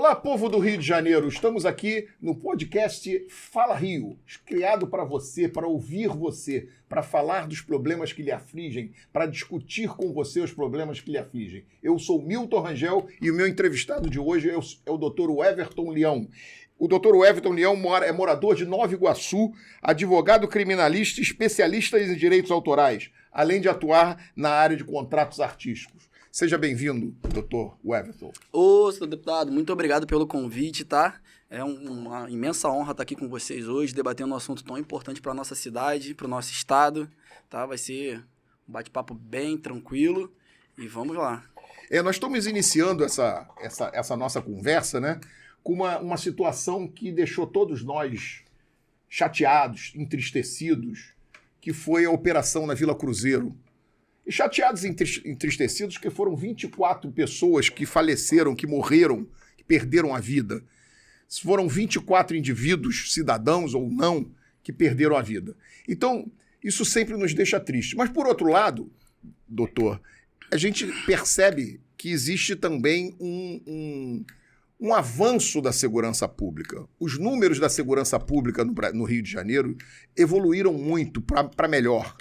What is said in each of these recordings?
Olá, povo do Rio de Janeiro. Estamos aqui no podcast Fala Rio, criado para você, para ouvir você, para falar dos problemas que lhe afligem, para discutir com você os problemas que lhe afligem. Eu sou Milton Rangel e o meu entrevistado de hoje é o Dr. Everton Leão. O Dr. Everton Leão é morador de Nova Iguaçu, advogado criminalista e especialista em direitos autorais, além de atuar na área de contratos artísticos. Seja bem-vindo, doutor Everton. Ô, senhor deputado, muito obrigado pelo convite, tá? É uma imensa honra estar aqui com vocês hoje, debatendo um assunto tão importante para a nossa cidade, para o nosso estado, tá? Vai ser um bate-papo bem tranquilo e vamos lá. Nós estamos iniciando essa nossa conversa, né, com uma situação que deixou todos nós chateados, entristecidos, que foi a operação na Vila Cruzeiro. E chateados e entristecidos que foram 24 pessoas que faleceram, que morreram, que perderam a vida. Foram 24 indivíduos, cidadãos ou não, que perderam a vida. Então, isso sempre nos deixa triste. Mas, por outro lado, doutor, a gente percebe que existe também um avanço da segurança pública. Os números da segurança pública no Rio de Janeiro evoluíram muito para melhor.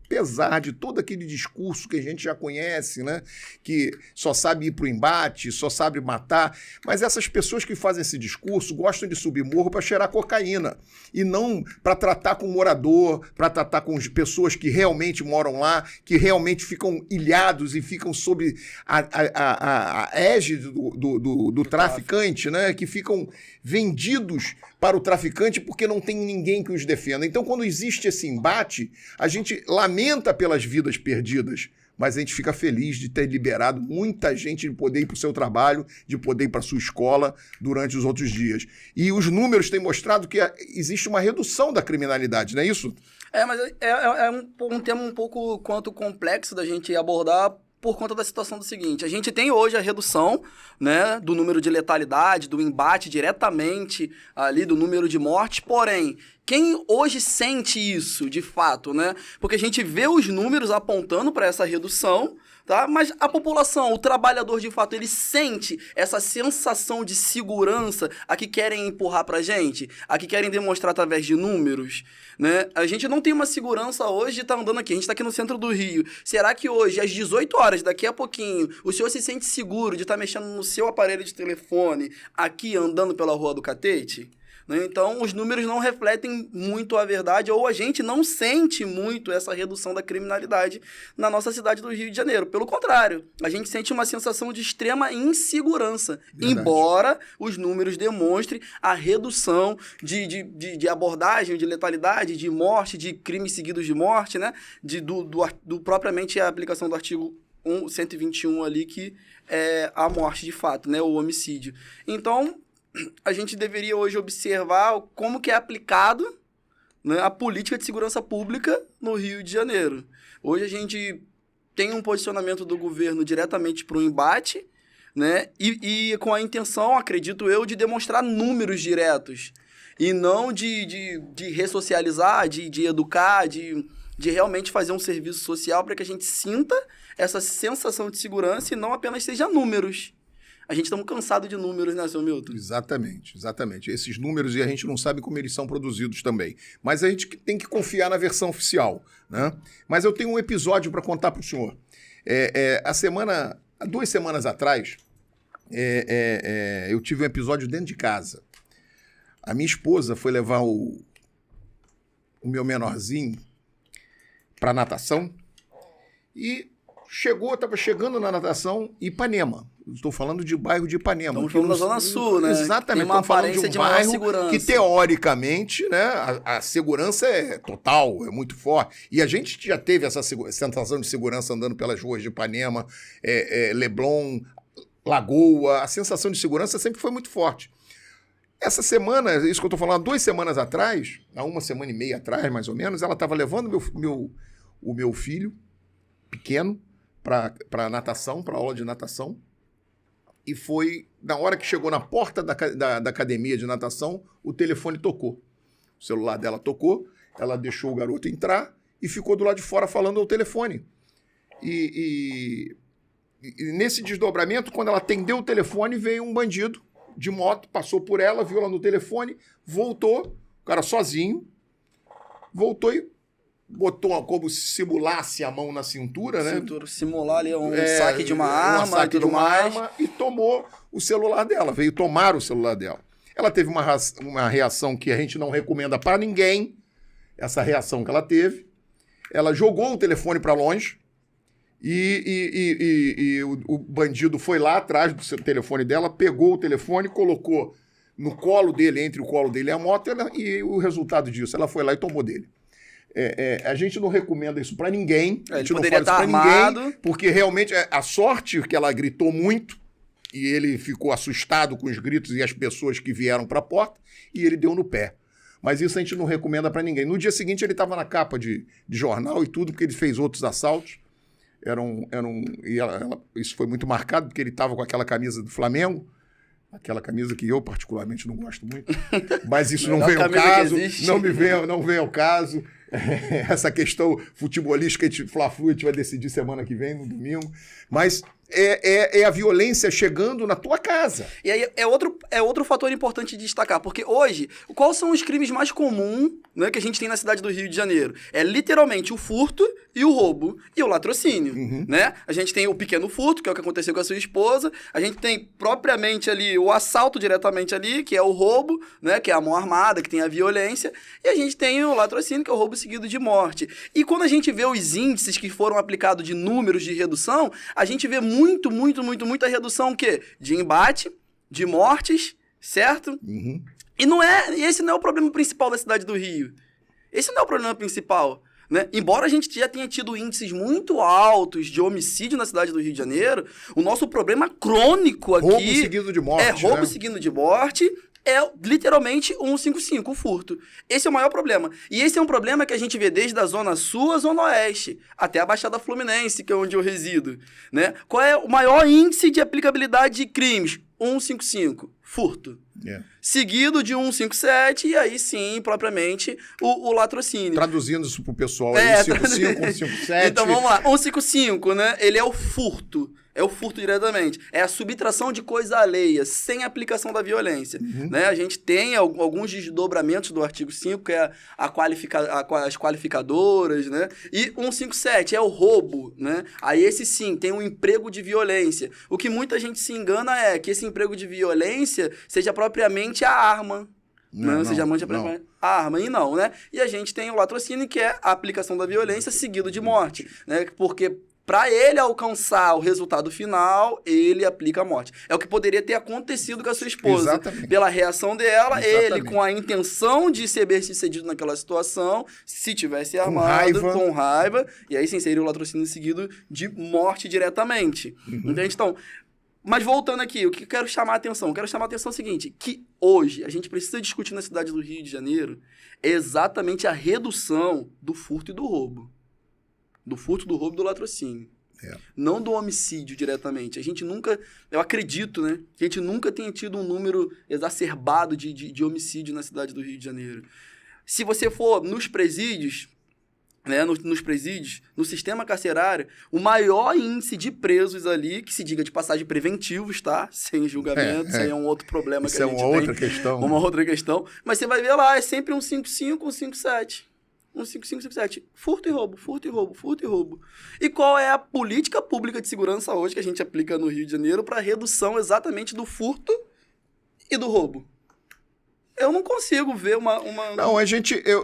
Apesar de todo aquele discurso que a gente já conhece, né? Que só sabe ir para o embate, só sabe matar. Mas essas pessoas que fazem esse discurso gostam de subir morro para cheirar cocaína. E não para tratar com morador, para tratar com as pessoas que realmente moram lá, que realmente ficam ilhados e ficam sob a égide do traficante, né? Que ficam vendidos para o traficante porque não tem ninguém que os defenda. Então, quando existe esse embate, a gente lamenta pelas vidas perdidas, mas a gente fica feliz de ter liberado muita gente de poder ir para o seu trabalho, de poder ir para a sua escola durante os outros dias. E os números têm mostrado que existe uma redução da criminalidade, não é isso? Mas é um tema um pouco quanto complexo da gente abordar, por conta da situação do seguinte: a gente tem hoje a redução, né, do número de letalidade, do embate diretamente ali do número de mortes, porém, quem hoje sente isso de fato, né? Porque a gente vê os números apontando para essa redução, tá? Mas a população, o trabalhador de fato, ele sente essa sensação de segurança a que querem empurrar pra gente, a que querem demonstrar através de números, né? A gente não tem uma segurança hoje de estar andando aqui, a gente está aqui no centro do Rio. Será que hoje, às 18 horas, daqui a pouquinho, o senhor se sente seguro de estar mexendo no seu aparelho de telefone aqui andando pela Rua do Catete? Então, os números não refletem muito a verdade, ou a gente não sente muito essa redução da criminalidade na nossa cidade do Rio de Janeiro. Pelo contrário, a gente sente uma sensação de extrema insegurança, verdade, embora os números demonstrem a redução de abordagem, de letalidade, de morte, de crimes seguidos de morte, né? Do propriamente a aplicação do artigo 121 ali, que é a morte de fato, né? O homicídio. Então, a gente deveria hoje observar como que é aplicado, né, a política de segurança pública no Rio de Janeiro. Hoje a gente tem um posicionamento do governo diretamente para o embate, né, e com a intenção, acredito eu, de demonstrar números diretos e não de ressocializar, de educar, de realmente fazer um serviço social para que a gente sinta essa sensação de segurança e não apenas seja números. A gente está cansado de números, né, senhor Milton? Exatamente. Esses números, e a gente não sabe como eles são produzidos também. Mas a gente tem que confiar na versão oficial, né? Mas eu tenho um episódio para contar para o senhor. Há 2 semanas atrás, eu tive um episódio dentro de casa. A minha esposa foi levar o meu menorzinho para natação e estava chegando na natação Ipanema. Estou falando de bairro de Ipanema. Estamos falando da Zona Sul, né? Exatamente. Tem uma aparência de maior segurança. Que, teoricamente, né, a segurança é total, é muito forte. E a gente já teve essa sensação de segurança andando pelas ruas de Ipanema, Leblon, Lagoa. A sensação de segurança sempre foi muito forte. Essa semana, isso que eu estou falando, há 2 semanas atrás, há 1 semana e meia atrás, mais ou menos, ela estava levando o meu filho pequeno para natação, para aula de natação. E foi, na hora que chegou na porta da academia de natação, o telefone tocou. O celular dela tocou, ela deixou o garoto entrar e ficou do lado de fora falando ao telefone. nesse desdobramento, quando ela atendeu o telefone, veio um bandido de moto, passou por ela, viu ela no telefone, voltou, o cara sozinho, voltou e botou como se simulasse a mão na cintura, né? Simular ali saque de uma arma e tudo mais. E tomou o celular dela, veio tomar o celular dela. Ela teve uma reação que a gente não recomenda para ninguém, essa reação que ela teve. Ela jogou o telefone para longe e o bandido foi lá atrás do telefone dela, pegou o telefone, colocou no colo dele, entre o colo dele e a moto, e o resultado disso, ela foi lá e tomou dele. A gente não recomenda isso para ninguém. A gente não fala isso para ninguém, porque realmente a sorte que ela gritou muito e ele ficou assustado com os gritos e as pessoas que vieram para a porta e ele deu no pé. Mas isso a gente não recomenda para ninguém. No dia seguinte ele estava na capa de jornal e tudo, porque ele fez outros assaltos. Isso foi muito marcado, porque ele estava com aquela camisa do Flamengo, aquela camisa que eu particularmente não gosto muito, mas isso não vem ao caso, não vem ao caso. Essa questão futebolística, Fla-Flu, a gente vai decidir semana que vem, no domingo, mas é a violência chegando na tua casa. E aí é outro fator importante de destacar, porque hoje, quais são os crimes mais comuns, né, que a gente tem na cidade do Rio de Janeiro? É literalmente o furto e o roubo e o latrocínio, né? A gente tem o pequeno furto, que é o que aconteceu com a sua esposa, a gente tem propriamente ali o assalto diretamente ali, que é o roubo, né, que é a mão armada, que tem a violência, e a gente tem o latrocínio, que é o roubo seguido de morte. E quando a gente vê os índices que foram aplicados de números de redução, a gente vê muita redução o quê? De embate, de mortes, certo? E esse não é o problema principal da cidade do Rio. Esse não é o problema principal, né? Embora a gente já tenha tido índices muito altos de homicídio na cidade do Rio de Janeiro, o nosso problema crônico aqui... Roubo seguido de morte, roubo seguido de morte... É literalmente 155, o furto. Esse é o maior problema. E esse é um problema que a gente vê desde a Zona Sul à Zona Oeste, até a Baixada Fluminense, que é onde eu resido, né? Qual é o maior índice de aplicabilidade de crimes? 155, furto. Seguido de 157, e aí sim, propriamente, o latrocínio. Traduzindo isso pro pessoal, 155, 157... Então vamos lá, 155, né? Ele é o furto. É o furto diretamente. É a subtração de coisa alheia, sem aplicação da violência. Né? A gente tem alguns desdobramentos do artigo 5, que é as qualificadoras, né? E 157 é o roubo, né? Aí esse sim, tem um emprego de violência. O que muita gente se engana é que esse emprego de violência seja propriamente a arma. Seja a arma, e não, né? E a gente tem o latrocínio, que é a aplicação da violência seguido de morte, né? Porque... para ele alcançar o resultado final, ele aplica a morte. É o que poderia ter acontecido com a sua esposa. Exatamente. Pela reação dela, ele com a intenção de ser bem-sucedido naquela situação, se tivesse armado, com raiva, e aí sim seria o latrocínio seguido de morte diretamente. Entende? Então, mas voltando aqui, o que eu quero chamar a atenção? Eu quero chamar a atenção é o seguinte, que hoje a gente precisa discutir na cidade do Rio de Janeiro exatamente a redução do furto e do roubo. Do furto, do roubo e do latrocínio. Não do homicídio diretamente. A gente nunca, eu acredito, né? Que a gente nunca tenha tido um número exacerbado de homicídio na cidade do Rio de Janeiro. Se você for nos presídios, né? Nos presídios, no sistema carcerário, o maior índice de presos ali, que se diga de passagem preventivos, tá? Sem julgamento, isso aí é um outro problema que a gente tem. Isso é uma outra questão. Uma outra questão. Mas você vai ver lá, é sempre um 55, um 57. 15557. Furto e roubo, furto e roubo, furto e roubo. E qual é a política pública de segurança hoje que a gente aplica no Rio de Janeiro para redução exatamente do furto e do roubo? Eu não consigo ver uma... Não,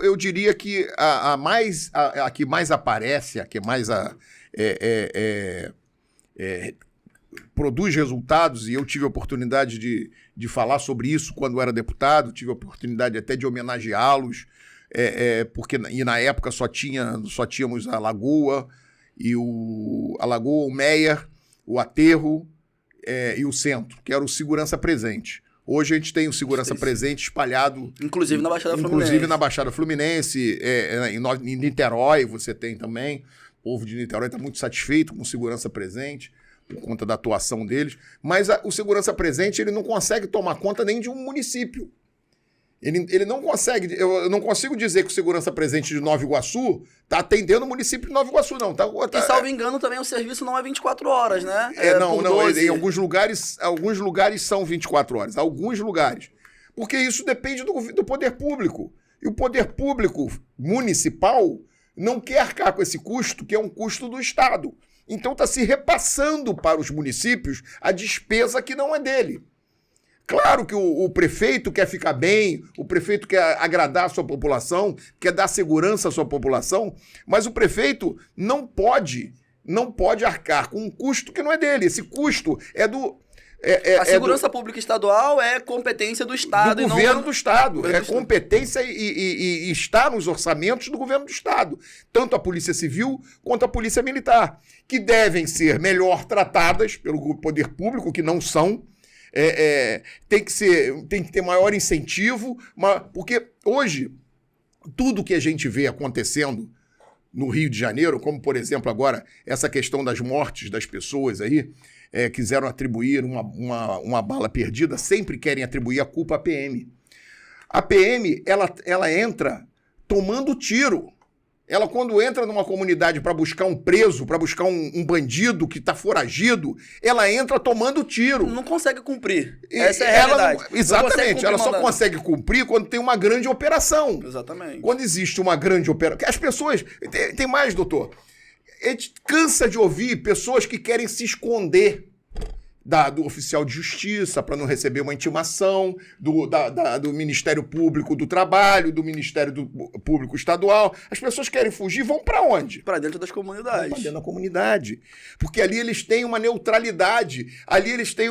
eu diria que a que mais aparece, a que mais produz resultados, e eu tive a oportunidade de falar sobre isso quando era deputado, tive a oportunidade até de homenageá-los, porque na época só tínhamos a Lagoa, o Meier, o Aterro e o Centro, que era o Segurança Presente. Hoje a gente tem o Segurança Presente espalhado... Inclusive na Baixada Fluminense. Em Niterói você tem também. O povo de Niterói está muito satisfeito com o Segurança Presente, por conta da atuação deles. Mas o Segurança Presente ele não consegue tomar conta nem de um município. Ele não consegue, eu não consigo dizer que o segurança presente de Nova Iguaçu está atendendo o município de Nova Iguaçu, não. E, salvo engano, também o serviço não é 24 horas, né? Não, em alguns lugares são 24 horas, alguns lugares. Porque isso depende do poder público. E o poder público municipal não quer arcar com esse custo, que é um custo do Estado. Então está se repassando para os municípios a despesa que não é dele. Claro que o prefeito quer ficar bem, o prefeito quer agradar a sua população, quer dar segurança à sua população, mas o prefeito não pode arcar com um custo que não é dele. Esse custo é do... a segurança pública estadual é competência do Estado. Do governo do Estado. É competência e está nos orçamentos do governo do Estado. Tanto a Polícia Civil quanto a Polícia Militar, que devem ser melhor tratadas pelo poder público, que não são. Tem que ter maior incentivo, porque hoje tudo que a gente vê acontecendo no Rio de Janeiro, como por exemplo agora essa questão das mortes das pessoas aí, quiseram atribuir uma bala perdida, sempre querem atribuir a culpa à PM. A PM, ela entra tomando tiro. Ela, quando entra numa comunidade para buscar um preso, para buscar um bandido que está foragido, ela entra tomando tiro. Não consegue cumprir. Essa é a realidade. Exatamente. Ela só consegue cumprir quando tem uma grande operação. Exatamente. Quando existe uma grande operação. As pessoas... Tem mais, doutor. A gente cansa de ouvir pessoas que querem se esconder do oficial de justiça para não receber uma intimação, do Ministério Público do Trabalho, do Ministério Público Estadual. As pessoas querem fugir, vão para onde? Para dentro das comunidades. Para dentro da comunidade. Porque ali eles têm uma neutralidade, ali eles têm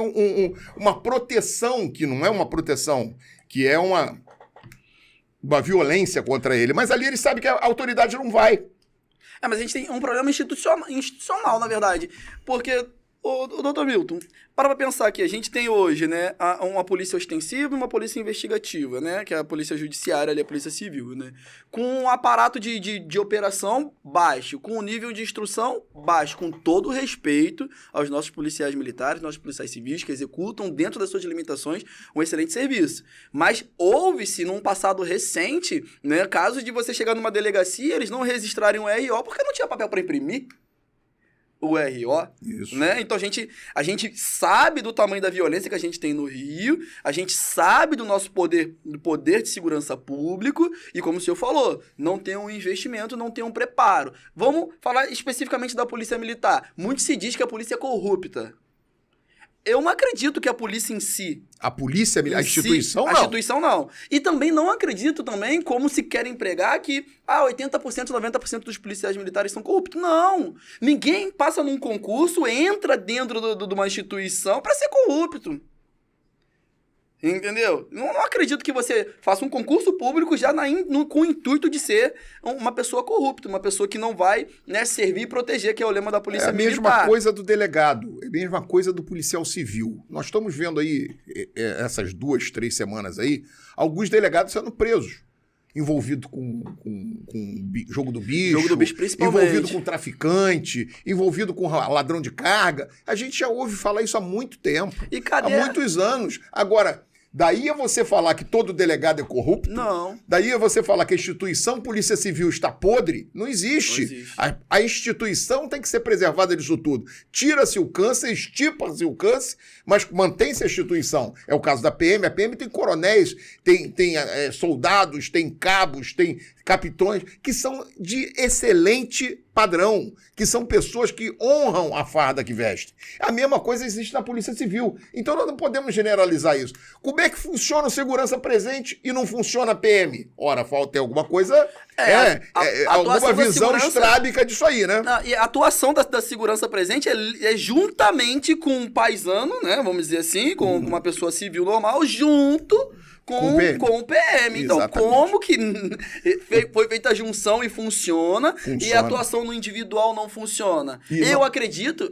uma proteção, que não é uma proteção, que é uma violência contra ele. Mas ali eles sabem que a autoridade não vai. Mas a gente tem um problema institucional, na verdade. Porque, doutor Milton, para pensar que a gente tem hoje, né, uma polícia ostensiva e uma polícia investigativa, né, que é a polícia judiciária e a polícia civil, né, com um aparato de operação baixo, com um nível de instrução baixo, com todo o respeito aos nossos policiais militares, nossos policiais civis, que executam, dentro das suas limitações, um excelente serviço. Mas houve-se, num passado recente, né, casos de você chegar numa delegacia, eles não registrarem um RO porque não tinha papel para imprimir o RO, Isso. Né? Então a gente sabe do tamanho da violência que a gente tem no Rio, a gente sabe do nosso poder de segurança público e, como o senhor falou, não tem um investimento, não tem um preparo. Vamos falar especificamente da Polícia Militar. Muito se diz que a polícia é corrupta. Eu não acredito que a polícia em si... A polícia, a instituição, não. A instituição, não. E também não acredito também, como se querem pregar, que 80%, 90% dos policiais militares são corruptos. Não! Ninguém passa num concurso, entra dentro de uma instituição para ser corrupto. Entendeu? Não acredito que você faça um concurso público já com o intuito de ser uma pessoa corrupta, uma pessoa que não vai, né, servir e proteger, que é o lema da polícia militar. É a mesma coisa do delegado, é a mesma coisa do policial civil. Nós estamos vendo aí, essas 2, 3 semanas aí, alguns delegados sendo presos. Envolvido com jogo do bicho, principalmente. Envolvido com traficante, envolvido com ladrão de carga. A gente já ouve falar isso há muito tempo. E cadê? Há muitos anos. Agora, daí é você falar que todo delegado é corrupto? Não. Daí é você falar que a instituição Polícia Civil está podre? Não existe. Não existe. A instituição tem que ser preservada disso tudo. Tira-se o câncer, estipa-se o câncer, mas mantém-se a instituição. É o caso da PM. A PM tem coronéis, tem soldados, tem cabos, tem capitões, que são de excelente padrão, que são pessoas que honram a farda que vestem. A mesma coisa existe na Polícia Civil. Então nós não podemos generalizar isso. Como é que funciona o segurança presente e não funciona a PM? Ora, falta alguma coisa... alguma visão estrábica disso aí, né? E a atuação da segurança presente é juntamente com um paisano, né? Vamos dizer assim, com uma pessoa civil normal, junto com o PM. Então, como que foi feita a junção e funciona, e a atuação no individual não funciona. E Eu não- acredito,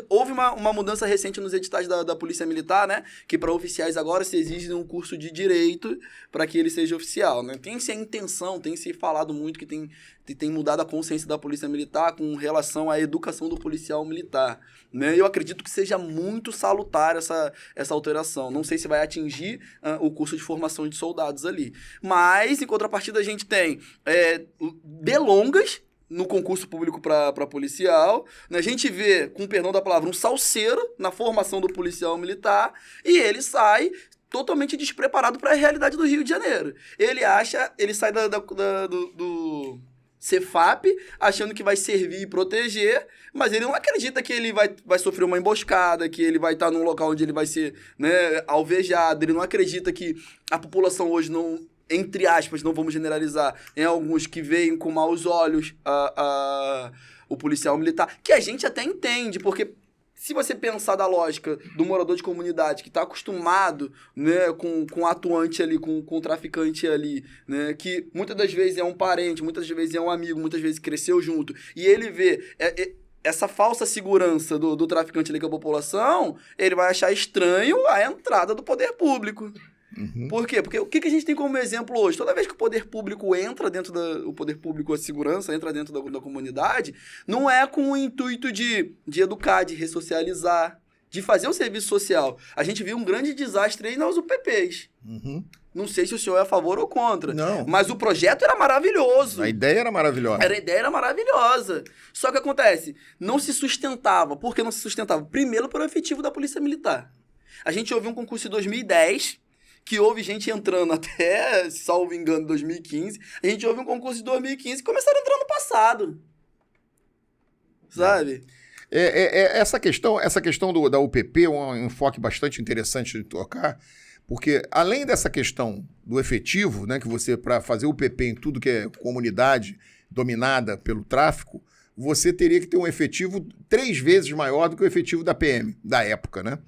houve uma mudança recente nos editais da Polícia Militar, né? Que para oficiais agora se exige um curso de direito para que ele seja oficial, né? Tem-se a intenção, tem-se falado muito que tem mudado a consciência da Polícia Militar com relação à educação do policial militar, né? Eu acredito que seja muito salutar essa alteração. Não sei se vai atingir o curso de formação de soldados ali. Mas, em contrapartida, a gente tem delongas no concurso público para policial, né? A gente vê, com perdão da palavra, um salseiro na formação do policial militar e ele totalmente despreparado para a realidade do Rio de Janeiro. Ele sai do Cefap, achando que vai servir e proteger, mas ele não acredita que ele vai sofrer uma emboscada, que ele vai estar num local onde ele vai ser, né, alvejado. Ele não acredita que a população hoje não, entre aspas, não vamos generalizar, tem alguns que veem com maus olhos o policial militar, que a gente até entende, porque se você pensar da lógica do morador de comunidade que está acostumado, né, com o atuante ali, com o traficante ali, né, que muitas das vezes é um parente, muitas das vezes é um amigo, muitas vezes cresceu junto, e ele vê essa falsa segurança do traficante ali com a população, ele vai achar estranho a entrada do poder público. Uhum. Por quê? Porque o que a gente tem como exemplo hoje? Toda vez que o poder público entra dentro o poder público, a segurança entra dentro da comunidade, não é com o intuito de educar, de ressocializar, de fazer o serviço social. A gente viu um grande desastre aí nas UPPs. Uhum. Não sei se o senhor é a favor ou contra. Não. Mas o projeto era maravilhoso. A ideia era maravilhosa. A ideia era maravilhosa. Só que acontece, não se sustentava. Por que não se sustentava? Primeiro, pelo efetivo da Polícia Militar. A gente houve um concurso em 2010... que houve gente entrando até, salvo engano, 2015. A gente houve um concurso de 2015 e começaram a entrar no passado. Sabe? Essa questão da UPP é um enfoque bastante interessante de tocar, porque além dessa questão do efetivo, né, que você, para fazer UPP em tudo que é comunidade dominada pelo tráfico, você teria que ter um efetivo 3 vezes maior do que o efetivo da PM, da época, né?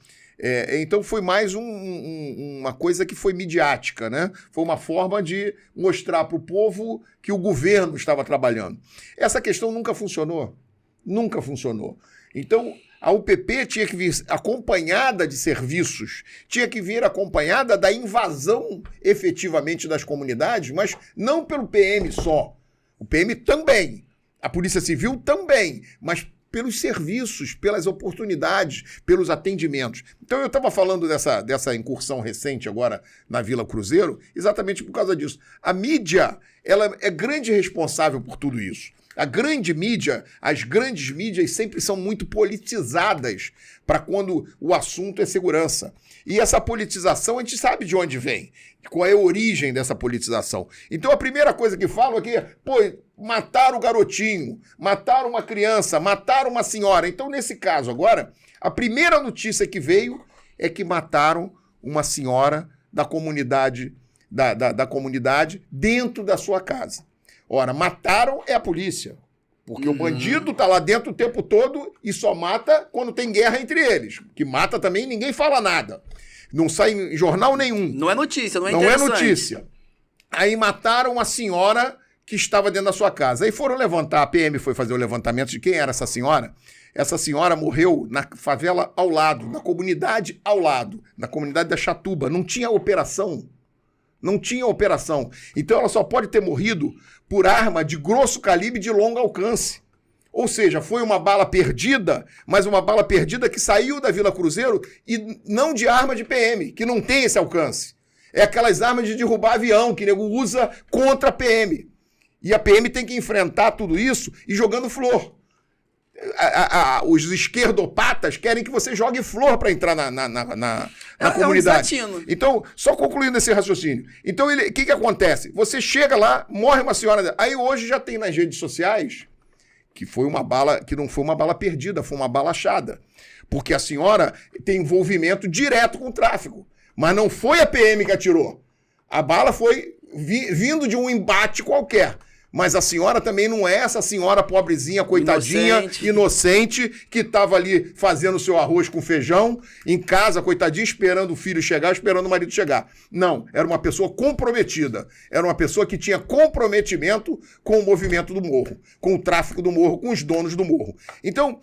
Então foi mais uma coisa que foi midiática, né? Foi uma forma de mostrar para o povo que o governo estava trabalhando. Essa questão nunca funcionou. Nunca funcionou. Então, a UPP tinha que vir acompanhada de serviços, tinha que vir acompanhada da invasão efetivamente das comunidades, mas não pelo PM só. O PM também. A Polícia Civil também, mas pelos serviços, pelas oportunidades, pelos atendimentos. Então eu estava falando dessa incursão recente agora na Vila Cruzeiro, exatamente por causa disso. A mídia, ela é grande responsável por tudo isso. A grande mídia, as grandes mídias sempre são muito politizadas para quando o assunto é segurança. E essa politização, a gente sabe de onde vem, qual é a origem dessa politização. Então a primeira coisa que falam é que, mataram o garotinho, mataram uma criança, mataram uma senhora. Então, nesse caso agora, a primeira notícia que veio é que mataram uma senhora da comunidade, da comunidade dentro da sua casa. Ora, mataram é a polícia, porque o bandido tá lá dentro o tempo todo e só mata quando tem guerra entre eles. Que mata também, ninguém fala nada. Não sai em jornal nenhum. Não é notícia, não é Não é interessante. notícia. Aí mataram uma senhora que estava dentro da sua casa. Aí foram levantar, a PM foi fazer o levantamento de quem era essa senhora. Essa senhora morreu na favela ao lado, na comunidade ao lado, na comunidade da Chatuba. Não tinha operação. Não tinha operação. Então ela só pode ter morrido por arma de grosso calibre de longo alcance. Ou seja, foi uma bala perdida, mas uma bala perdida que saiu da Vila Cruzeiro e não de arma de PM, que não tem esse alcance. É aquelas armas de derrubar avião que o nego usa contra a PM. E a PM tem que enfrentar tudo isso e jogando flor. Os esquerdopatas querem que você jogue flor para entrar na comunidade. É um desatino. Então, só concluindo esse raciocínio. Então, o que acontece? Você chega lá, morre uma senhora. Aí hoje já tem nas redes sociais que foi uma bala, que não foi uma bala perdida, foi uma bala achada. Porque a senhora tem envolvimento direto com o tráfico. Mas não foi a PM que atirou. A bala foi vindo de um embate qualquer. Mas a senhora também não é essa senhora pobrezinha, coitadinha, inocente que estava ali fazendo seu arroz com feijão, em casa, coitadinha, esperando o filho chegar, esperando o marido chegar. Não, era uma pessoa comprometida. Era uma pessoa que tinha comprometimento com o movimento do morro, com o tráfico do morro, com os donos do morro. Então,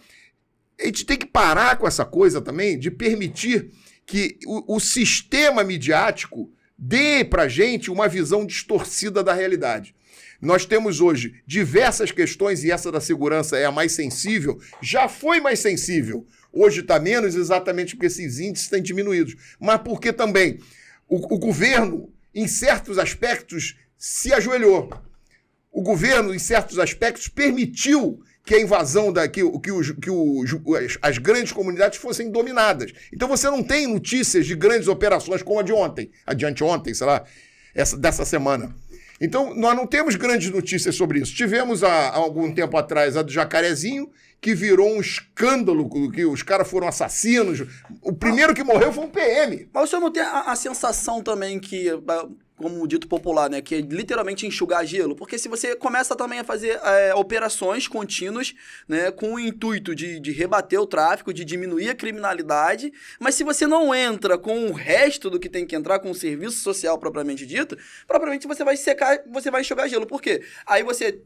a gente tem que parar com essa coisa também de permitir que o sistema midiático dê pra gente uma visão distorcida da realidade. Nós temos hoje diversas questões, e essa da segurança é a mais sensível, já foi mais sensível. Hoje está menos exatamente porque esses índices têm diminuído. Mas porque também o governo, em certos aspectos, se ajoelhou. O governo, em certos aspectos, permitiu que a invasão, as grandes comunidades fossem dominadas. Então você não tem notícias de grandes operações como a de ontem, de anteontem, sei lá, dessa semana. Então, nós não temos grandes notícias sobre isso. Tivemos, há algum tempo atrás, a do Jacarezinho, que virou um escândalo, que os caras foram assassinos. O primeiro que morreu foi um PM. Mas o senhor não tem a sensação também que, como dito popular, né, que é literalmente enxugar gelo? Porque se você começa também a fazer operações contínuas, né, com o intuito de rebater o tráfico, de diminuir a criminalidade, mas se você não entra com o resto do que tem que entrar, com o serviço social propriamente dito, propriamente você vai secar, você vai enxugar gelo. Por quê? Aí você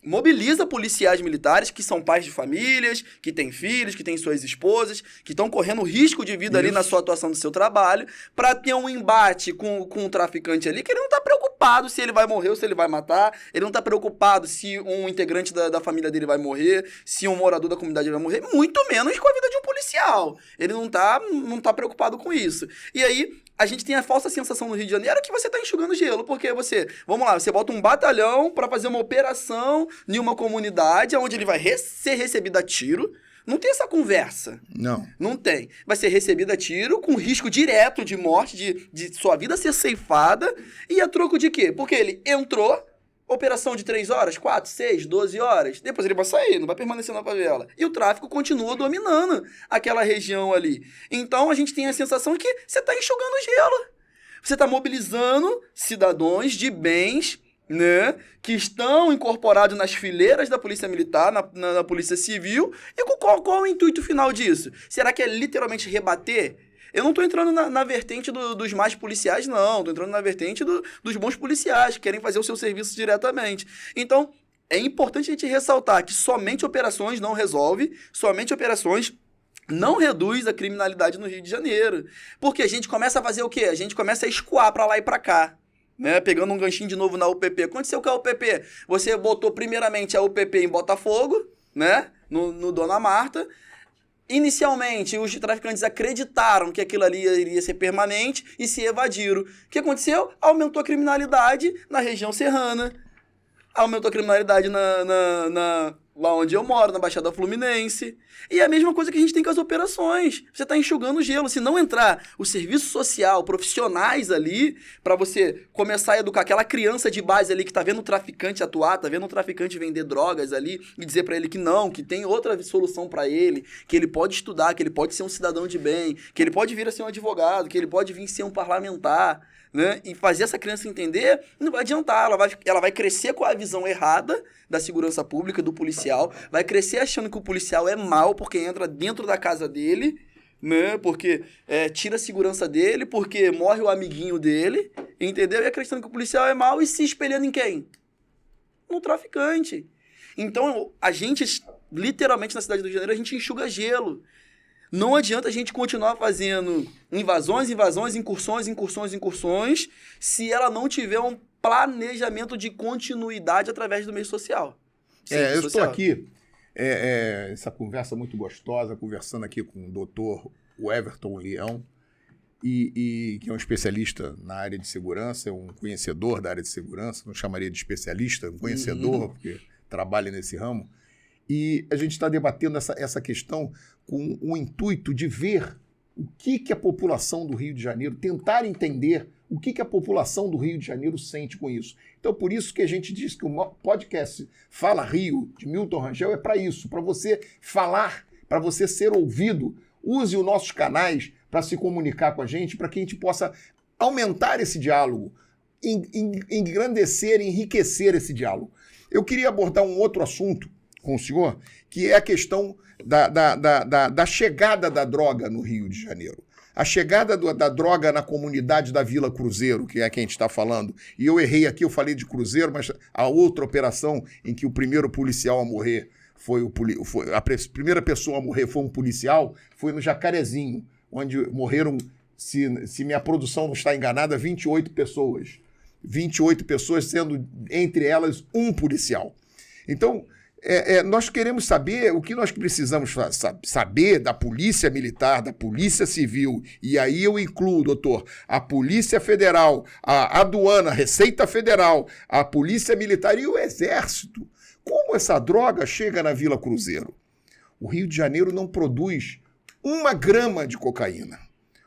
mobiliza policiais militares que são pais de famílias, que têm filhos, que têm suas esposas, que estão correndo risco de vida ali na sua atuação do seu trabalho, para ter um embate com o traficante ali, que ele não está preocupado se ele vai morrer ou se ele vai matar, ele não está preocupado se um integrante da família dele vai morrer, se um morador da comunidade vai morrer, muito menos com a vida de um policial. Ele não tá preocupado com isso. E aí, a gente tem a falsa sensação no Rio de Janeiro que você está enxugando gelo, porque vamos lá, você bota um batalhão para fazer uma operação em uma comunidade onde ele vai ser recebido a tiro. Não tem essa conversa. Não. Não tem. Vai ser recebido a tiro com risco direto de morte, de sua vida ser ceifada, e a troco de quê? Porque ele entrou, operação de 3 horas, 4, 6, 12 horas, depois ele vai sair, não vai permanecer na favela. E o tráfico continua dominando aquela região ali. Então a gente tem a sensação que você está enxugando gelo. Você está mobilizando cidadãos de bens, né, que estão incorporados nas fileiras da Polícia Militar, na Polícia Civil, e qual o intuito final disso? Será que é literalmente rebater? Eu não estou entrando na vertente dos mais policiais, não. Estou entrando na vertente dos bons policiais, que querem fazer o seu serviço diretamente. Então, é importante a gente ressaltar que somente operações não resolve, somente operações não reduz a criminalidade no Rio de Janeiro. Porque a gente começa a fazer o quê? A gente começa a escoar para lá e para cá. Né, pegando um ganchinho de novo na UPP. Aconteceu com a UPP? Você botou primeiramente a UPP em Botafogo, né, no Dona Marta. Inicialmente, os traficantes acreditaram que aquilo ali iria ser permanente e se evadiram. O que aconteceu? Aumentou a criminalidade na região serrana. Aumentou a criminalidade lá onde eu moro, na Baixada Fluminense. E é a mesma coisa que a gente tem com as operações. Você está enxugando gelo. Se não entrar o serviço social, profissionais ali, para você começar a educar aquela criança de base ali que está vendo o traficante atuar, está vendo o traficante vender drogas ali, e dizer para ele que não, que tem outra solução para ele, que ele pode estudar, que ele pode ser um cidadão de bem, que ele pode vir a ser um advogado, que ele pode vir a ser um parlamentar, né? E fazer essa criança entender, não vai adiantar, ela vai crescer com a visão errada da segurança pública, do policial, vai crescer achando que o policial é mau porque entra dentro da casa dele, né? Porque tira a segurança dele, porque morre o amiguinho dele, entendeu? E acreditando que o policial é mau e se espelhando em quem? No traficante. Então, a gente, literalmente na cidade do Rio de Janeiro, a gente enxuga gelo. Não adianta a gente continuar fazendo invasões, incursões, se ela não tiver um planejamento de continuidade através do meio social. Eu estou aqui, essa conversa muito gostosa, conversando aqui com o doutor Everton Leão, que é um especialista na área de segurança, é um conhecedor da área de segurança, não chamaria de especialista, um conhecedor, porque trabalha nesse ramo. E a gente está debatendo essa questão com o intuito de ver o que a população do Rio de Janeiro, tentar entender o que a população do Rio de Janeiro sente com isso. Então, por isso que a gente diz que o podcast Fala Rio, de Milton Rangel, é para isso, para você falar, para você ser ouvido. Use os nossos canais para se comunicar com a gente, para que a gente possa aumentar esse diálogo, engrandecer, enriquecer esse diálogo. Eu queria abordar um outro assunto com o senhor, que é a questão da chegada da droga no Rio de Janeiro. A chegada da droga na comunidade da Vila Cruzeiro, que é quem a gente está falando. E eu errei aqui, eu falei de Cruzeiro, mas a outra operação em que o primeiro policial a morrer a primeira pessoa a morrer foi um policial, foi no Jacarezinho, onde morreram, se minha produção não está enganada, 28 pessoas. 28 pessoas, sendo entre elas um policial. Então, nós queremos saber o que nós precisamos saber da Polícia Militar, da Polícia Civil, e aí eu incluo, doutor, a Polícia Federal, a Aduana, a Receita Federal, a Polícia Militar e o Exército. Como essa droga chega na Vila Cruzeiro? O Rio de Janeiro não produz 1 grama de cocaína.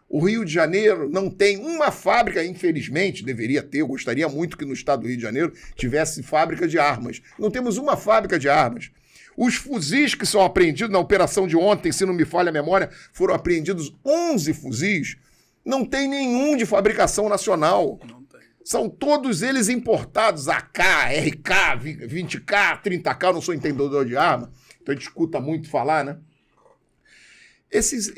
O Rio de Janeiro não tem uma fábrica, infelizmente, deveria ter, eu gostaria muito que no estado do Rio de Janeiro tivesse fábrica de armas. Não temos uma fábrica de armas. Os fuzis que são apreendidos na operação de ontem, se não me falha a memória, foram apreendidos 11 fuzis. Não tem nenhum de fabricação nacional. Não tem. São todos eles importados, AK, RK, 20K, 30K, eu não sou entendedor de arma, então a gente escuta muito falar, né? Esses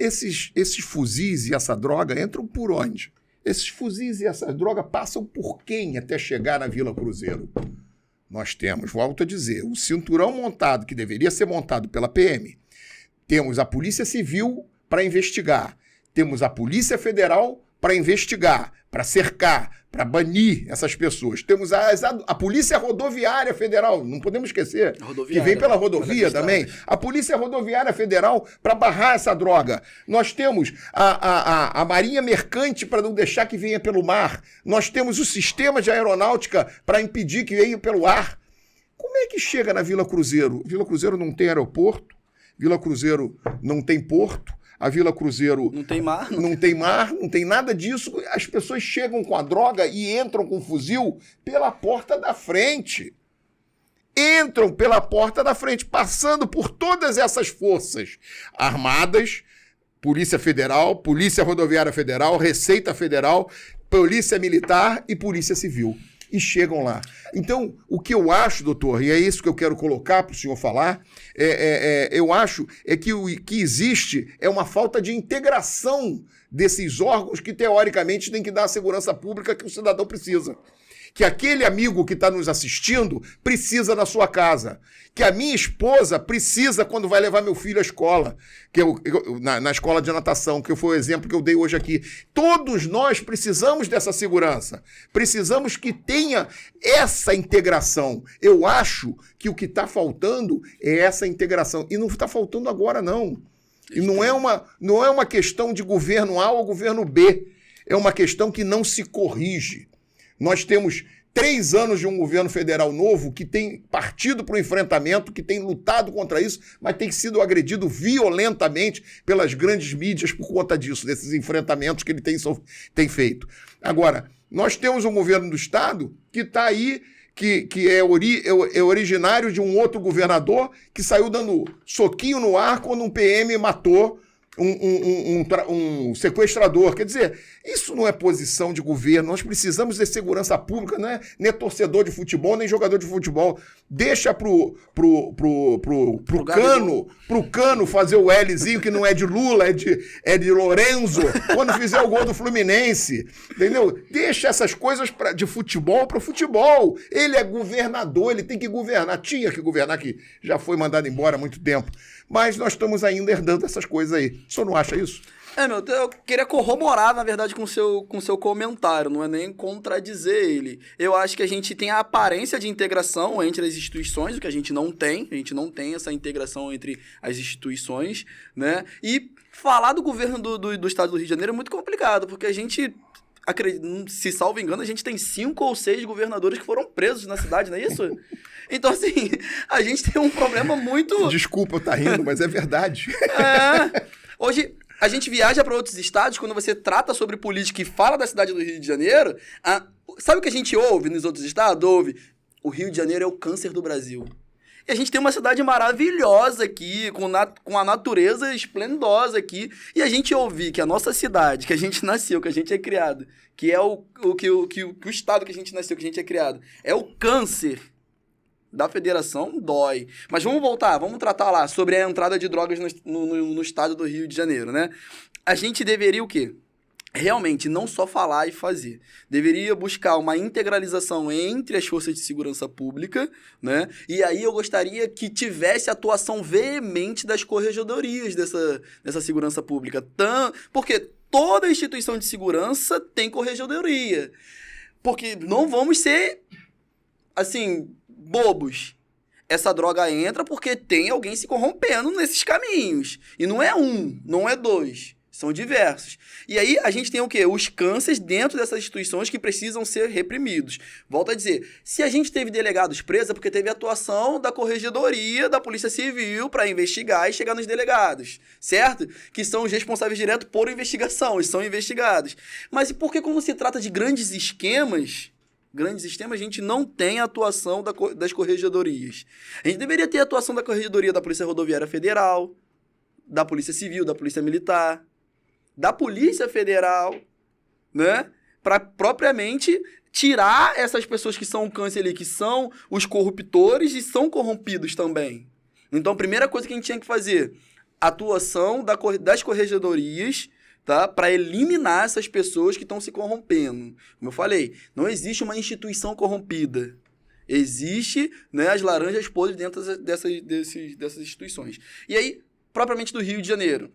fuzis e essa droga entram por onde? Esses fuzis e essa droga passam por quem até chegar na Vila Cruzeiro? Nós temos, volto a dizer, o cinturão montado, que deveria ser montado pela PM. Temos a Polícia Civil para investigar. Temos a Polícia Federal para investigar, para cercar, para banir essas pessoas. Temos a Polícia Rodoviária Federal, não podemos esquecer, que vem pela rodovia também. A Polícia Rodoviária Federal para barrar essa droga. Nós temos a Marinha Mercante para não deixar que venha pelo mar. Nós temos o sistema de aeronáutica para impedir que venha pelo ar. Como é que chega na Vila Cruzeiro? Vila Cruzeiro não tem aeroporto, Vila Cruzeiro não tem porto, a Vila Cruzeiro não tem mar, não tem nada disso. As pessoas chegam com a droga e entram com o fuzil pela porta da frente. Entram pela porta da frente, passando por todas essas forças armadas, Polícia Federal, Polícia Rodoviária Federal, Receita Federal, Polícia Militar e Polícia Civil. E chegam lá. Então, o que eu acho, doutor, e é isso que eu quero colocar para o senhor falar, eu acho que o que existe é uma falta de integração desses órgãos que, teoricamente, têm que dar a segurança pública que o cidadão precisa. Que aquele amigo que está nos assistindo precisa na sua casa. Que a minha esposa precisa quando vai levar meu filho à escola, na escola de natação, que foi o exemplo que eu dei hoje aqui. Todos nós precisamos dessa segurança. Precisamos que tenha essa integração. Eu acho que o que está faltando é essa integração. E não está faltando agora, não. E não é uma questão de governo A ou governo B. É uma questão que não se corrige. Nós temos 3 anos de um governo federal novo que tem partido para o enfrentamento, que tem lutado contra isso, mas tem sido agredido violentamente pelas grandes mídias por conta disso, desses enfrentamentos que ele tem feito. Agora, nós temos um governo do Estado que está aí, que é originário de um outro governador que saiu dando soquinho no ar quando um PM matou um sequestrador. Quer dizer, isso não é posição de governo. Nós precisamos de segurança pública, não é torcedor de futebol, nem jogador de futebol. Deixa pro Cano fazer o Lzinho, que não é de Lula, é de Lorenzo, quando fizer o gol do Fluminense. Entendeu? Deixa essas coisas de futebol para o futebol. Ele é governador, ele tem que governar. Tinha que governar, que já foi mandado embora há muito tempo. Mas nós estamos ainda herdando essas coisas aí. O senhor não acha isso? Eu queria corroborar, na verdade, com o seu comentário, não é nem contradizer ele. Eu acho que a gente tem a aparência de integração entre as instituições, o que a gente não tem essa integração entre as instituições, né? E falar do governo do estado do Rio de Janeiro é muito complicado, porque a gente, se salvo engano, a gente tem 5 ou 6 governadores que foram presos na cidade, não é isso? Então, assim, a gente tem um problema muito... Desculpa eu estar rindo, mas é verdade. Hoje, a gente viaja para outros estados, quando você trata sobre política e fala da cidade do Rio de Janeiro, sabe o que a gente ouve nos outros estados? Ouve, o Rio de Janeiro é o câncer do Brasil. E a gente tem uma cidade maravilhosa aqui, com a natureza esplendosa aqui. E a gente ouvir que a nossa cidade, que a gente nasceu, que a gente é criado, que é o estado que a gente nasceu, que a gente é criado, é o câncer da federação, dói. Mas vamos voltar, vamos tratar lá sobre a entrada de drogas no estado do Rio de Janeiro, né? A gente deveria o quê? Realmente não só falar e fazer. Deveria buscar uma integralização entre as forças de segurança pública, né? E aí eu gostaria que tivesse atuação veemente das corregedorias dessa segurança pública. Porque toda instituição de segurança tem corregedoria. Porque não vamos ser, assim, bobos. Essa droga entra porque tem alguém se corrompendo nesses caminhos. E não é um, não é dois. São diversos. E aí a gente tem o quê? Os cânceres dentro dessas instituições que precisam ser reprimidos. Volto a dizer, se a gente teve delegados presos é porque teve atuação da corregedoria da Polícia Civil para investigar e chegar nos delegados, certo? Que são os responsáveis diretos por investigação, e são investigados. Mas e por que quando se trata de grandes esquemas, a gente não tem a atuação das corregedorias? A gente deveria ter a atuação da corregedoria da Polícia Rodoviária Federal, da Polícia Civil, da Polícia Militar, da Polícia Federal, né? Para propriamente tirar essas pessoas que são o câncer ali, que são os corruptores e são corrompidos também. Então, a primeira coisa que a gente tinha que fazer, atuação das corregedorias, tá? Para eliminar essas pessoas que estão se corrompendo. Como eu falei, não existe uma instituição corrompida. Existe, né, as laranjas podres dentro dessas instituições. E aí, propriamente do Rio de Janeiro,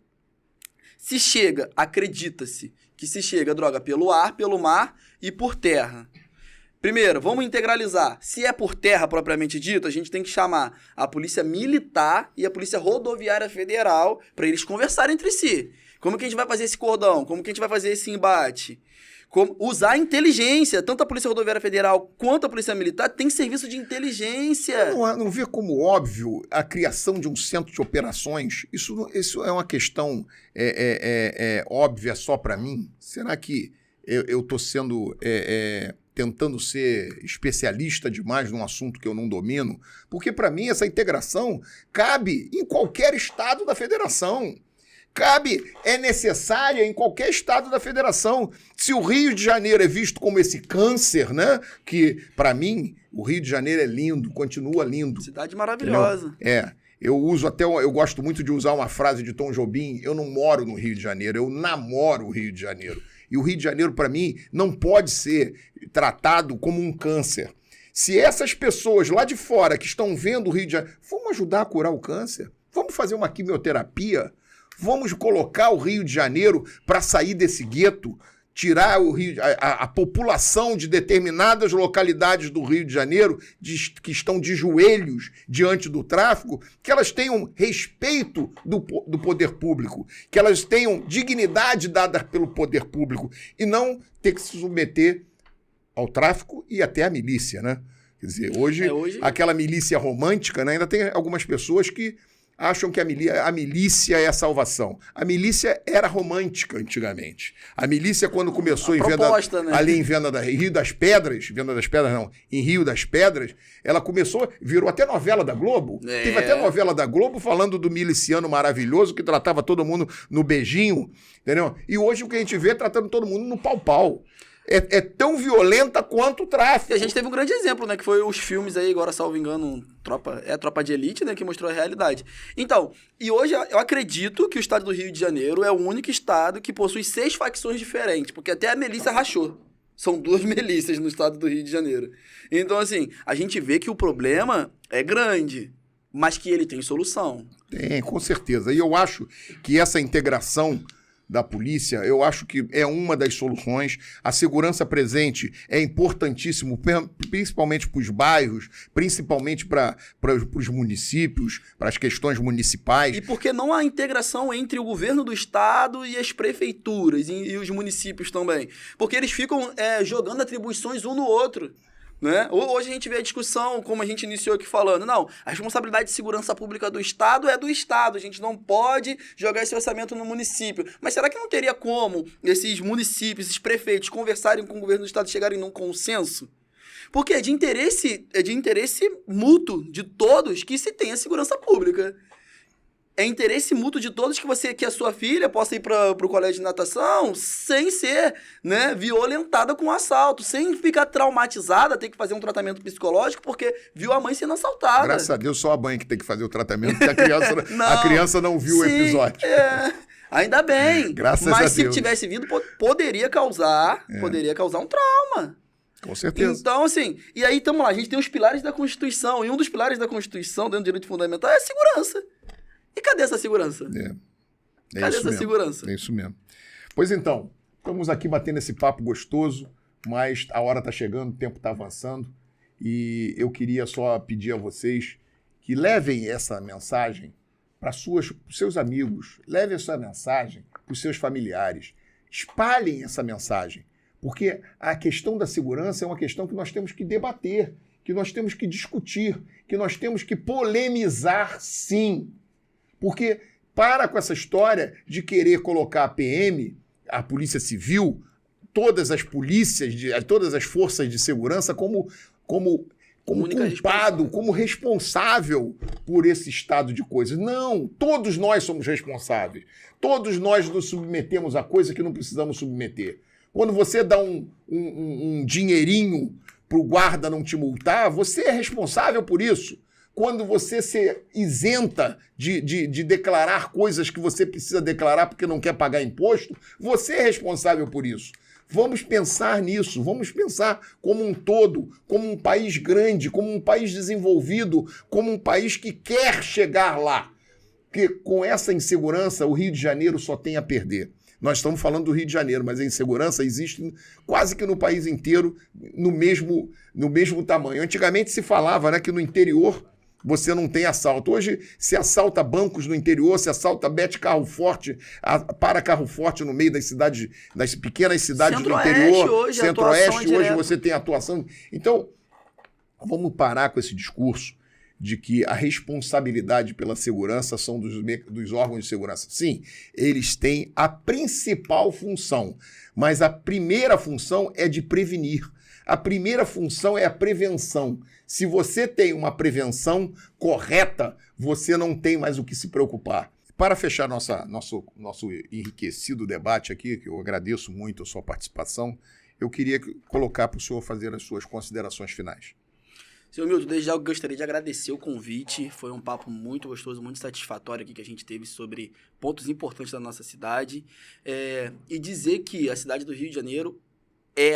acredita-se que se chega droga pelo ar, pelo mar e por terra. Primeiro, vamos integralizar. Se é por terra propriamente dito, a gente tem que chamar a Polícia Militar e a Polícia Rodoviária Federal para eles conversarem entre si. Como que a gente vai fazer esse cordão? Como que a gente vai fazer esse embate? Usar a inteligência. Tanto a Polícia Rodoviária Federal quanto a Polícia Militar tem serviço de inteligência. Não vê como óbvio a criação de um centro de operações? Isso é uma questão óbvia só para mim? Será que eu estou tentando ser especialista demais num assunto que eu não domino? Porque para mim essa integração cabe em qualquer estado da federação. É necessária em qualquer estado da federação. Se o Rio de Janeiro é visto como esse câncer, né? Que, para mim, o Rio de Janeiro é lindo, continua lindo. Cidade maravilhosa. Eu gosto muito de usar uma frase de Tom Jobim: eu não moro no Rio de Janeiro, eu namoro o Rio de Janeiro. E o Rio de Janeiro, para mim, não pode ser tratado como um câncer. Se essas pessoas lá de fora que estão vendo o Rio de Janeiro, vamos ajudar a curar o câncer? Vamos fazer uma quimioterapia? Vamos colocar o Rio de Janeiro para sair desse gueto, tirar a população de determinadas localidades do Rio de Janeiro que estão de joelhos diante do tráfico, que elas tenham respeito do poder público, que elas tenham dignidade dada pelo poder público e não ter que se submeter ao tráfico e até à milícia, né? Quer dizer, hoje aquela milícia romântica, né, ainda tem algumas pessoas que acham que a milícia é a salvação. A milícia era romântica antigamente. A milícia, quando começou ali em Venda da Rio das Pedras, em Rio das Pedras, ela virou até novela da Globo. Teve até novela da Globo falando do miliciano maravilhoso que tratava todo mundo no beijinho, entendeu? E hoje o que a gente vê é tratando todo mundo no pau-pau. É tão violenta quanto o tráfico. E a gente teve um grande exemplo, né? Que foi os filmes aí, agora, salvo engano, Tropa de Elite, né? Que mostrou a realidade. Então, e hoje eu acredito que o estado do Rio de Janeiro é o único estado que possui 6 facções diferentes, porque até a milícia rachou. São 2 milícias no estado do Rio de Janeiro. Então, assim, a gente vê que o problema é grande, mas que ele tem solução. Tem, com certeza. E eu acho que essa integração da polícia, eu acho que é uma das soluções. A segurança presente é importantíssimo, principalmente para os bairros, principalmente para os municípios, para as questões municipais. E por que não a integração entre o governo do estado e as prefeituras e os municípios também? Porque eles ficam jogando atribuições um no outro. Né? Hoje a gente vê a discussão, como a gente iniciou aqui falando, não, a responsabilidade de segurança pública do Estado é do Estado, a gente não pode jogar esse orçamento no município. Mas será que não teria como esses municípios, esses prefeitos, conversarem com o governo do Estado e chegarem num consenso? Porque é de interesse mútuo de todos que se tenha segurança pública. É interesse mútuo de todos que a sua filha possa ir para o colégio de natação sem ser, né, violentada com assalto, sem ficar traumatizada, ter que fazer um tratamento psicológico porque viu a mãe sendo assaltada. Graças a Deus, só a mãe que tem que fazer o tratamento, porque a criança não viu o episódio. Ainda bem. Graças a Deus. Mas se tivesse vindo, poderia causar um trauma. Com certeza. Então, assim, e aí, tamo lá, a gente tem os pilares da Constituição, e um dos pilares da Constituição, dentro do direito fundamental, é a segurança. E cadê essa segurança? Cadê essa segurança? É isso mesmo. Pois então, estamos aqui batendo esse papo gostoso, mas a hora está chegando, o tempo está avançando, e eu queria só pedir a vocês que levem essa mensagem para os seus amigos, levem essa mensagem para os seus familiares, espalhem essa mensagem, porque a questão da segurança é uma questão que nós temos que debater, que nós temos que discutir, que nós temos que polemizar, sim. Porque para com essa história de querer colocar a PM, a Polícia Civil, todas as polícias, todas as forças de segurança como culpado, como responsável por esse estado de coisas. Não, todos nós somos responsáveis. Todos nós nos submetemos a coisa que não precisamos submeter. Quando você dá um dinheirinho para o guarda não te multar, você é responsável por isso. Quando você se isenta de declarar coisas que você precisa declarar porque não quer pagar imposto, você é responsável por isso. Vamos pensar nisso, vamos pensar como um todo, como um país grande, como um país desenvolvido, como um país que quer chegar lá. Porque com essa insegurança, o Rio de Janeiro só tem a perder. Nós estamos falando do Rio de Janeiro, mas a insegurança existe quase que no país inteiro, no mesmo tamanho. Antigamente se falava, né, que no interior você não tem assalto. Hoje se assalta bancos no interior, se assalta carro forte, para carro forte no meio das cidades, das pequenas cidades do interior. Centro-Oeste, hoje você tem atuação. Então, vamos parar com esse discurso de que a responsabilidade pela segurança são dos órgãos de segurança. Sim, eles têm a principal função, mas a primeira função é de prevenir. A primeira função é a prevenção. Se você tem uma prevenção correta, você não tem mais o que se preocupar. Para fechar nosso enriquecido debate aqui, que eu agradeço muito a sua participação, eu queria colocar para o senhor fazer as suas considerações finais. Senhor Milton, desde já eu gostaria de agradecer o convite. Foi um papo muito gostoso, muito satisfatório aqui que a gente teve sobre pontos importantes da nossa cidade. E dizer que a cidade do Rio de Janeiro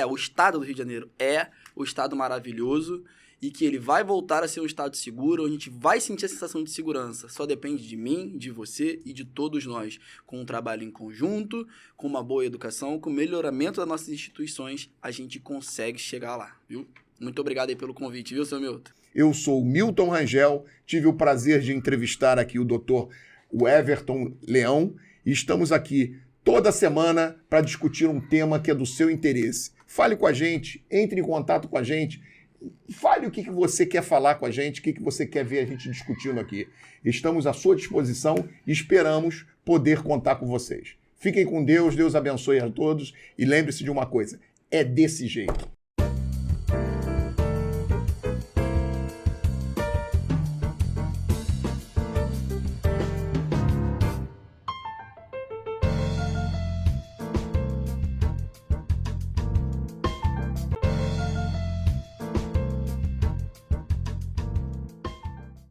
o estado do Rio de Janeiro é o estado maravilhoso e que ele vai voltar a ser um estado seguro, onde a gente vai sentir a sensação de segurança. Só depende de mim, de você e de todos nós. Com um trabalho em conjunto, com uma boa educação, com o melhoramento das nossas instituições, a gente consegue chegar lá, viu? Muito obrigado aí pelo convite, viu, seu Milton? Eu sou o Milton Rangel, tive o prazer de entrevistar aqui o doutor Everton Leão e estamos aqui toda semana para discutir um tema que é do seu interesse. Fale com a gente, entre em contato com a gente, fale o que você quer falar com a gente, o que você quer ver a gente discutindo aqui. Estamos à sua disposição e esperamos poder contar com vocês. Fiquem com Deus, Deus abençoe a todos e lembre-se de uma coisa, é desse jeito.